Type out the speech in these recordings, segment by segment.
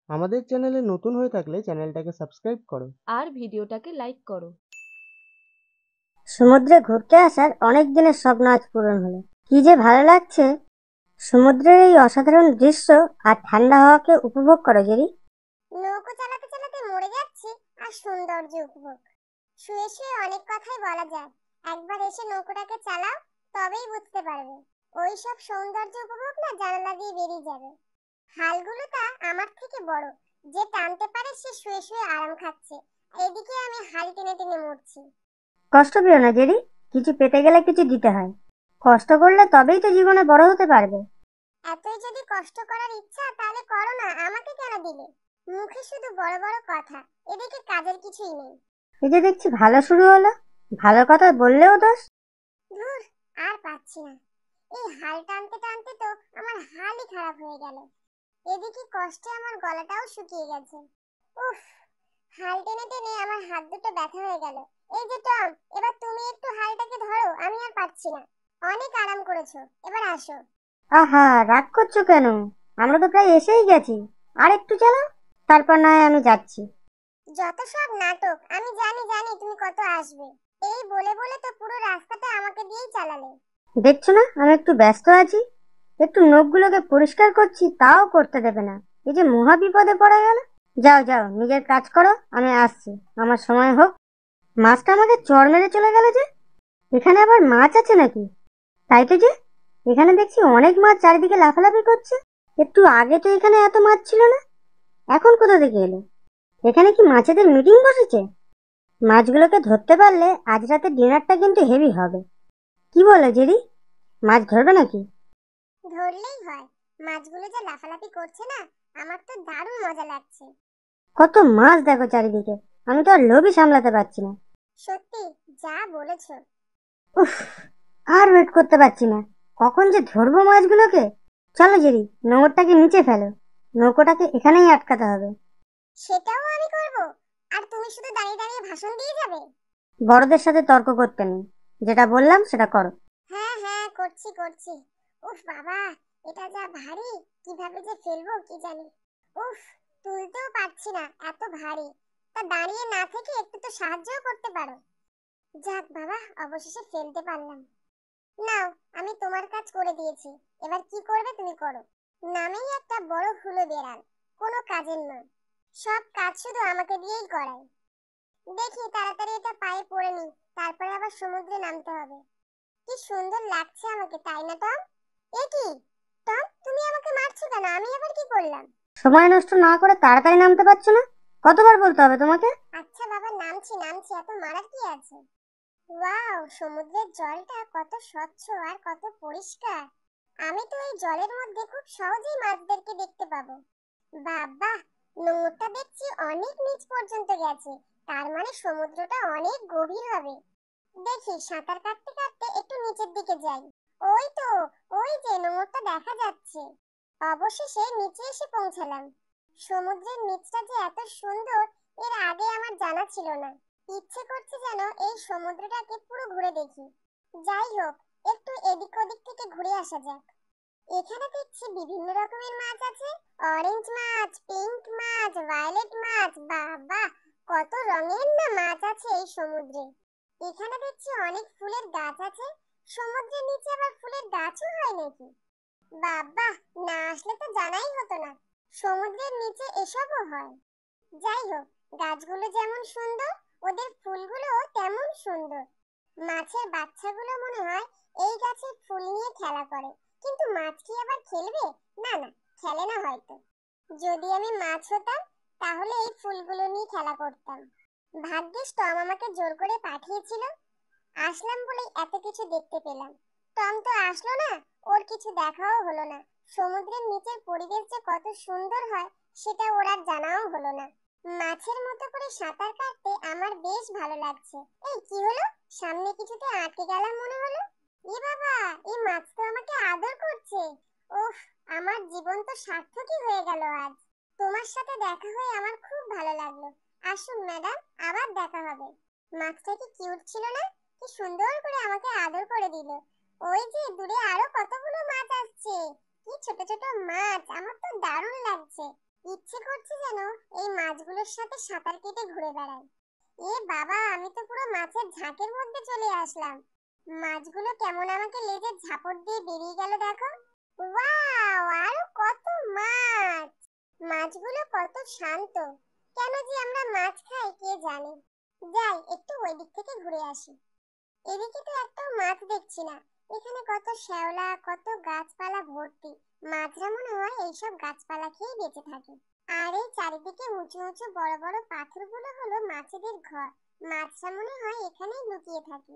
আমাদের চ্যানেলে নতুন হয়ে থাকলে চ্যানেলটাকে সাবস্ক্রাইব করো আর ভিডিওটাকে লাইক করো। সমুদ্রে ঘুরতে আসার অনেক দিনের স্বপ্ন আজ পূরণ হলো। কি যে ভালো লাগছে সমুদ্রের এই অসাধারণ দৃশ্য আর ঠান্ডা হাওয়াকে উপভোগ করো জেরি। নৌকো চালাতে চালাতে মরে যাচ্ছি আর সৌন্দর্য উপভোগ। শুয়ে শুয়ে অনেক কথাই বলা যায়, একবার এসে নৌকোটাকে চালাও, তবেই বুঝতে পারবে। ওই সব সৌন্দর্য উপভোগ না জানালা দিয়ে বেরিয়ে যাবে। হালগুলো তা আমার থেকে বড়, যে টানতে পারে সে শুয়ে শুয়ে আরাম খাচ্ছে, এদিকে আমি হাল টেনে টেনে মরছি। কষ্ট পেও না জেরি, কিছু পেতে গেলে কিছু দিতে হয়। কষ্ট করলে তবেই তো জীবনে বড় হতে পারবে। এতই যদি কষ্ট করার ইচ্ছা তাহলে করো না, আমাকে কেন দিলে? মুখে শুধু বড় বড় কথা, এদিকে কাজের কিছুই নেই। এই যে দেখছি ভালো শুরু হলো, ভালো কথা বললেও দোষ। ধুর, আর পাচ্ছি না। এই হাল টানতে টানতে তো আমার হালই খারাপ হয়ে গেল। এদিকে কষ্টে আমার গলাটাও শুকিয়ে গেছে। উফ, হাল টেনে টেনে আমার হাত দুটো ব্যথা হয়ে গেল। এই যে টম, এবার তুমি একটু হালটাকে ধরো, আমি আর পারছি না। অনেক আরাম করেছো, এবার আসো। আহা, রাগ করছো কেন? আমরা তো প্রায় এসেই গেছি, আর একটু চালাও, তারপর না হয় আমি যাচ্ছি। যত সব নাটক, আমি জানি জানি তুমি কত আসবে। এই বলে বলে তো পুরো রাস্তাটা আমাকে দিয়েই চালালে। দেখছো না আমি একটু ব্যস্ত আছি, একটু নখগুলোকে পরিষ্কার করছি, তাও করতে দেবে না। এই যে মহা বিপদে পড়ে গেল। যাও যাও, নিজের কাজ করো, আমি আসছি, আমার সময় হোক। মাছটা আমাকে চড় মেরে চলে গেল যে। এখানে আবার মাছ আছে নাকি? তাই তো যে, এখানে দেখছি অনেক মাছ চারিদিকে লাফালাফি করছে। একটু আগে তো এখানে এত মাছ ছিল না, এখন কোথা থেকে এলো? এখানে কি মাছেদের মিটিং বসেছে? মাছগুলোকে ধরতে পারলে আজ রাতে ডিনারটা কিন্তু হেভি হবে। কি বলে জেরি, মাছ ধরবে নাকি? ধরলেই হয়। মাছগুলো যা লাফালাফি করছে না, আমার তো দারুণ মজা লাগছে। কত মাছ দেখো চারিদিকে, আমি তো আর লোভই সামলাতে পারছি না। সত্যি, যা বলেছো। উফ, আর ওয়েট করতে পারছি না, কখন যে ধরবো মাছগুলোকে। চলো জেরি, নোংরটাকে নিচে ফেলো, নৌকোটাকে এখানেই আটকাতে হবে। সেটাও আমি করব? আর তুমি শুধু দাঁড়িয়ে দাঁড়িয়ে ভাষণ দিয়ে যাবে? বড়দের সাথে তর্ক করতে নেই, যেটা বললাম সেটা করো। হ্যাঁ হ্যাঁ, করছি করছি। উফ বাবা, এটা যা ভারী, কিভাবে যে ফেলবো কি জানি। উফ, তুলতেও পারছি না, এত ভারী। তা দাঁড়িয়ে না থেকে একটু তো সাহায্যও করতে পারো। যাক বাবা, অবশেষে ফেলতে পারলাম। নাও, আমি তোমার কাজ করে দিয়েছি, এবার কি করবে তুমি করো। নামেই একটা বড় হুলো বেড়াল, কোনো কাজের নয়। সব কাজ শুধু আমাকে দিয়েই করায়। দেখি তাড়াতাড়ি এটা পায়ে পড়ে নি, তারপরে আবার সমুদ্রে নামতে হবে। কি সুন্দর লাগছে আমাকে, তাই না টম? এ কি টম, তুমি আমাকে মারছো কেন? আমি আবার কি করলাম? সময় নষ্ট না করে তাড়াতাড়ি নামতে পারছো না? কতবার বলতে হবে তোমাকে? আচ্ছা বাবা, নামছি নামছি, এত মারার কি আছে? ওয়াও, সমুদ্রের জলটা কত স্বচ্ছ আর কত পরিষ্কার। আমি তো এই জলের মধ্যে খুব সহজেই মাছদেরকে দেখতে পাবো। বাবা, নোংরটা দেখছি অনেক নিচ পর্যন্ত গেছে, তার মানে সমুদ্রটা অনেক গভীর হবে। দেখি সাঁতার কাটতে কাটতে একটু নিচের দিকে যাই। ওই তো, ওই যে নোংরটা দেখা যাচ্ছে। অবশেষে নিচে এসে পৌঁছালাম। সমুদ্রের নিচটা যে এত সুন্দর, এর আগে আমার জানা ছিল না। ইচ্ছে করছে যেন এই সমুদ্রটাকে পুরো ঘুরে দেখি। যাই হোক, একটু এদিক ওদিক থেকে ঘুরে আসা যাক। এখানে দেখছি বিভিন্ন রকমের মাছ আছে। অরেঞ্জ মাছ, পিঙ্ক মাছ, ভায়োলেট মাছ, বাবা, কত রঙের না মাছ আছে এই সমুদ্রে। এখানে দেখছি অনেক ফুলের গাছ আছে। সমুদ্রের নিচে আবার ফুলের গাছও হয় নাকি? বাবা, না আসলে তো জানাই হতো না সমুদ্রের নিচে এসবও হয়। যাই হোক, গাছগুলো যেমন সুন্দর, ওদের ফুলগুলো তেমন সুন্দর। মাছের বাচ্চাগুলো মনে হয় এই গাছের ফুল নিয়ে খেলা করে, কিন্তু মাছ কি আবার খেলবে? না না, খেলে না হয়তো। যদি আমি মাছ হতাম, তাহলে এই ফুলগুলো নিয়ে খেলা করতাম। ভাগ্যিস টম আমাকে জোর করে পাঠিয়েছিল। আসলাম বলেই এত কিছু দেখতে পেলাম। টম তো আসলো না, ওর কিছু দেখাও হলো না। সমুদ্রের নিচের পরিবেশ যে কত সুন্দর হয় সেটা ওর আর জানাও হলো না। মাছের মতো করে সাঁতার কাটতে আমার বেশ ভালো লাগছে। এই কি হলো, সামনে কিছুতে আটকে গেলাম মনে হলো। এ বাবা, এই মাছ তো আমাকে আদর করছে। উফ, আমার জীবন তো সার্থকই হয়ে গেল আজ। তোমার সাথে দেখা হয়ে আমার খুব ভালো লাগলো। আসুন ম্যাডাম, আবার দেখা হবে। মাছটা কি কিউট ছিল না? কি সুন্দর করে আমাকে আদর করে দিল। ওই যে দূরে আরো কতগুলো মাছ আসছে, কি ছোট ছোট মাছ, আমার তো দারুণ লাগছে। ইচ্ছে করছে যেন এই মাছগুলোর সাথে সাঁতার কেটে ঘুরে বেড়াই। এ বাবা, আমি তো পুরো মাছের ঝাঁকের মধ্যে চলে আসলাম। মাছগুলো কেমন আমাকে লেজে ঝাপট দিয়ে বেরিয়ে গেল দেখো। ওয়াও, আরো কত মাছ! মাছগুলো কত শান্ত। কেন যে আমরা মাছ খাই কে জানে। যাই একটু ওই দিক থেকে ঘুরে আসি। এদিকে তো একটাও মাছ দেখছি না। এখানে কত শ্যাওলা, কত গাছপালা ভর্তি। মাছরা মনে হয় এইসব গাছপালা খেয়ে বেঁচে থাকে। আর এই চারিদিকে উঁচু উঁচু বড় বড় পাথরগুলো হলো মাছেদের ঘর। মাছরা মনে হয় এখানেই লুকিয়ে থাকে।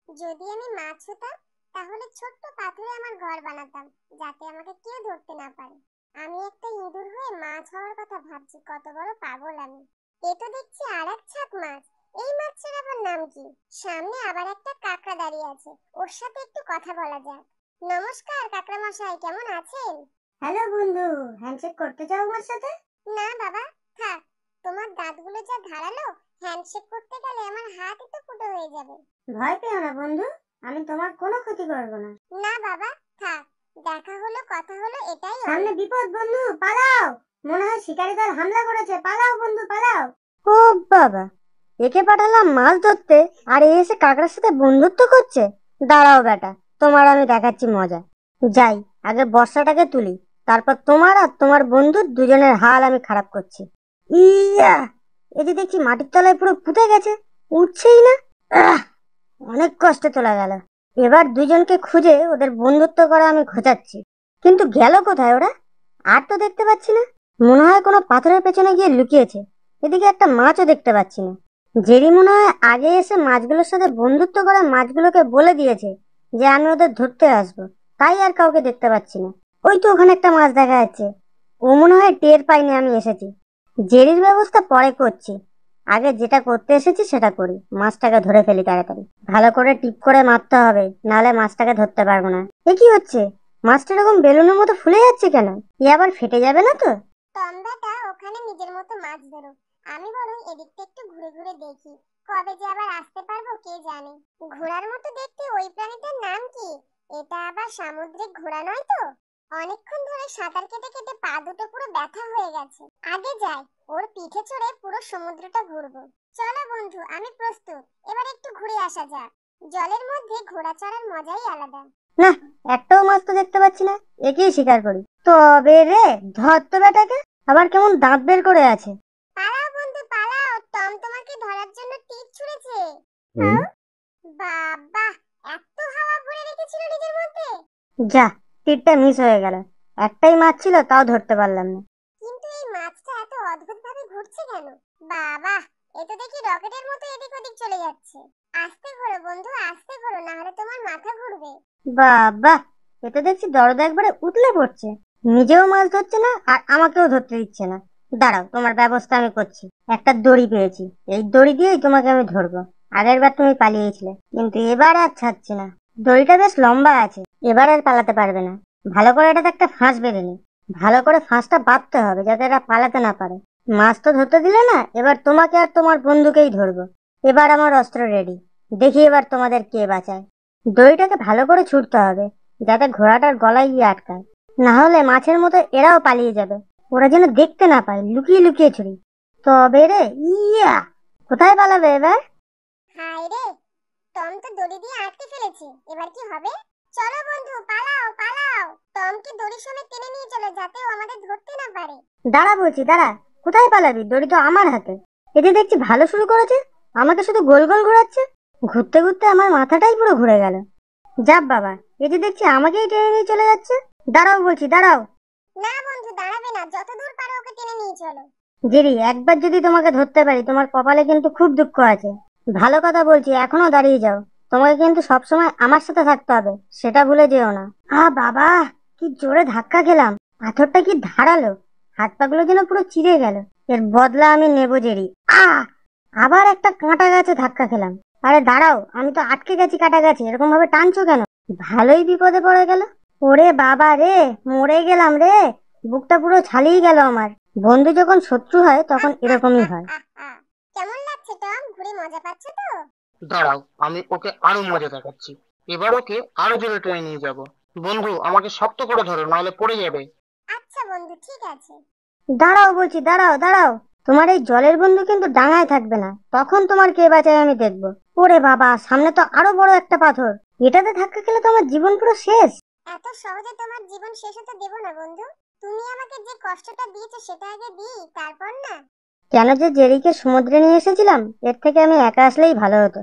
যদি আমি মাছ হতাম তাহলে ছোট্ট পাথরে আমার ঘর বানাতাম, যাতে আমাকে কেউ ধরতে না পারে। আমি একটা ইঁদুর হয়ে মাছ হওয়ার কথা ভাবছি, কত বড় পাগল আমি। এ তো দেখছি আরেক ছাক মাছ। এই মাছটার আবার নাম কি? সামনে আবার একটা কাঁকড়া দাঁড়িয়ে আছে, ওর সাথে একটু কথা বলা যাক। নমস্কার কাঁকড়া মশাই, কেমন আছেন? হ্যালো বন্ধু, হ্যান্ডশেক করতে চাও আমার সাথে? না বাবা, থাক। তোমার দাঁতগুলো যা ধারালো, হ্যান্ডশেক করতে গেলে আমার হাতই তো ফুটো হয়ে যাবে। ভয় পেও না বন্ধু, আমি তোমার কোনো ক্ষতি করব না। না বাবা, থাক। দেখা হলো, কথা হলো, এটাই সামনে অনেক। বিপদ বন্ধু, পালাও। মনে হয় শিকারী দল হামলা করেছে, পালাও বন্ধু পালাও। ও বাবা, একে পাঠালাম মাছ ধরতে আর এ এসে কাকড়ার সাথে বন্ধুত্ব করছে। দাঁড়াও বেটা, তোমার আমি দেখাচ্ছি মজা। যাই, আগে বর্ষাটাকে তুলি, তারপর তোমার আর তোমার বন্ধুর দুজনের হাল আমি খারাপ করছি। ইয়া, এই যে দেখছি মাটির তলায় পুরো পুঁতে গেছে, উঠছেই না। আহ, অনেক কষ্টে তোলা গেল। এবার দুজনকে খুঁজে ওদের বন্ধুত্ব করা আমি খোঁজাচ্ছি, কিন্তু গেল কোথায় ওরা? আর তো দেখতে পাচ্ছি না। মনে হয় কোনো পাথরের পেছনে গিয়ে লুকিয়েছে। এদিকে একটা মাছও দেখতে পাচ্ছি না। জেরি মনে হয় আগে এসে মাছগুলোর সাথে বন্ধুত্ব করে মাছগুলোকে বলে দিয়েছে যে আমি ওদের ধরতে আসবো, তাই আর কাউকে দেখতে পাচ্ছি না। ওই তো ওখানে একটা মাছ দেখা যাচ্ছে। ও মনে হয় টের পাইনি আমি এসেছি। জেরির ব্যবস্থা পরে করছি, আগে যেটা করতে এসেছি সেটা করি। মাছটাকে ধরে ফেলি তাড়াতাড়ি, ভালো করে টিপ করে মারতে হবে, নাহলে মাছটাকে ধরতে পারবো না। এ কি হচ্ছে? মাছটা এরকম বেলুনের মতো ফুলে যাচ্ছে কেন? ই আবার ফেটে যাবে না তো? তন্দাটা ওখানে নিজের মতো মাছ ধরো, আমি বরং এদিকটা একটু ঘুরে ঘুরে দেখি। কবে যে আবার আসতে পারবো কে জানে। ঘোড়ার মতো দেখতে ওই প্রাণীটার নাম কি? এটা আবার সামুদ্রিক ঘোড়া নয় তো? অনেকক্ষণ ধরে সাঁতার কেটে কেটে পা দুটো পুরো ব্যথা হয়ে গেছে। আগে যাই, ওর পিঠে চড়ে পুরো সমুদ্রটা ঘুরবো। চলো বন্ধু, আমি প্রস্তুত। এবার একটু ঘুরে আসা যাক। জলের মধ্যে ঘোড়া চড়ার মজাই আলাদা। না, একটাও মাছ তো দেখতে পাচ্ছি না। একেই শিকার করি। তবে রে, ধর তো বেটাকে, আবার কেমন দাঁত বের করে আছে। পালাও বন্ধু পালাও, টম তোমাকে ধরার জন্য তীর ছুঁড়েছে। বাবা, এত হাওয়া ভরে রেখেছিল নিজের মধ্যে। যা, তীরটা মিস হয়ে গেল। একটাই মাছ ছিল, তাও ধরতে পারলাম না। কিন্তু এই মাছটা এত অদ্ভুত ভাবে ঘুরছে কেন? বাবা, এ তো দেখি রকেটের মতো এদিক ওদিক চলে যাচ্ছে। আস্তে ঘোরো বন্ধু, আস্তে ঘোরো, না হলে তোমার মাথা ঘুরবে। বাবা, এটা দেখছি দরজা একবারে উতলে পড়ছে। নিজেও মাছ ধরছে না আর আমাকেও ধরতে দিচ্ছে না। দাঁড়াও, তোমার ব্যবস্থা আমি করছি। একটা দড়ি পেয়েছি, এই দড়ি দিয়েই তোমাকে আমি ধরবো। আগের বার তুমি পালিয়েছিলে, কিন্তু এবার আর ছাড়ছি না। দড়িটা বেশ লম্বা আছে, এবার আর পালাতে পারবে না। ভালো করে এটাতে একটা ফাঁস বেঁধে নি। ভালো করে ফাঁসটা বাঁধতে হবে যাতে এরা পালাতে না পারে। মাছ তো ধরতে দিলে না, এবার তোমাকে আর তোমার বন্ধুকেই ধরবো। এবার আমার অস্ত্র রেডি, দেখি এবার তোমাদের কে বাঁচায়। দড়িটাকে ভালো করে ছুটতে হবে যাতে ঘোড়াটার গলায় গিয়ে আটকায়, না হলে মাছের মতো এরাও পালিয়ে যাবে। ওরা যেন দেখতে না পায়, লুকিয়ে লুকিয়ে ছুরি। তবে রে, ইয়া, কোথায় পালাবে এবার? হায় রে, টম তো দড়ি দিয়ে আটকে ফেলেছে। এবার কি হবে? চলো বন্ধু, পালাও পালাও। টমকে দড়ি সমেত টেনে নিয়ে চলো, যাতে ও আমাদের ধরতে না পারে। দাঁড়া বলছি, দাঁড়া। কোথায় পালাবি? দড়ি তো আমার হাতে। এতে দেখছি ভালো শুরু করেছে, আমাকে শুধু গোল গোল ঘোরাচ্ছে। ঘুরতে ঘুরতে আমার মাথাটাই পুরো ঘুরে গেল। যাক বাবা, এতে দেখছি আমাকেই টেনে নিয়ে চলে যাচ্ছে। দাঁড়াও বলছি, দাঁড়াও। না বন্ধু, দাঁড়াবে না, যত দূর পারো ওকে টেনে নিয়ে চলো। জেরি, একবার যদি তোমাকে ধরতে পারি, তোমার কপালে কিন্তু খুব দুঃখ আছে। ভালো কথা বলছি, এখনো দাঁড়িয়ে যাও। তোমাকে কিন্তু সবসময় আমার সাথে থাকতে হবে, সেটা ভুলে যেও না। বাবা, কি জোরে ধাক্কা খেলাম। পাথরটা কি ধারালো, হাত পাগুলো যেন পুরো চিড়ে গেল। এর বদলা আমি নেবো জেরি। আবার একটা কাঁটা গাছে ধাক্কা খেলাম। আরে দাঁড়াও, আমি তো আটকে গেছি কাঁটা গাছে, এরকম ভাবে টানছো কেন? ভালোই বিপদে পড়ে গেল। ওরে বাবা রে, মরে গেলাম রে। বুকটা পুরো ছালিয়ে গেল আমার। বন্ধু যখন শত্রু হয় তখন এরকমই হয়। কেমন লাগছে টম? ঘুরে মজা পাচ্ছ তো? দাঁড়াও, আমি ওকে আরো মজা দেখাচ্ছি। এবার ওকে আরো জোরে টেনে নিয়ে যাব। বন্ধু, আমাকে শক্ত করে ধরো, নাহলে পড়ে যাবে। আচ্ছা বন্ধু, ঠিক আছে। দাঁড়াও বলছি, দাঁড়াও দাঁড়াও। তোমার এই জলের বন্ধু কিন্তু ডাঙায় থাকবে না, তখন তোমার কে বাঁচায় আমি দেখবো। ওরে বাবা, সামনে তো আরো বড় একটা পাথর, এটাতে ধাক্কা খেলে তো আমার জীবন পুরো শেষ। এত সহজে তোমার জীবন শেষ হতে দেব না বন্ধু। তুমি আমাকে যে কষ্টটা দিয়েছো সেটা আগে দিই, তারপর না। কেন যে জেরিকে সমুদ্রে নিয়ে এসেছিলাম, এর থেকে আমি একা আসলেই ভালো হতো।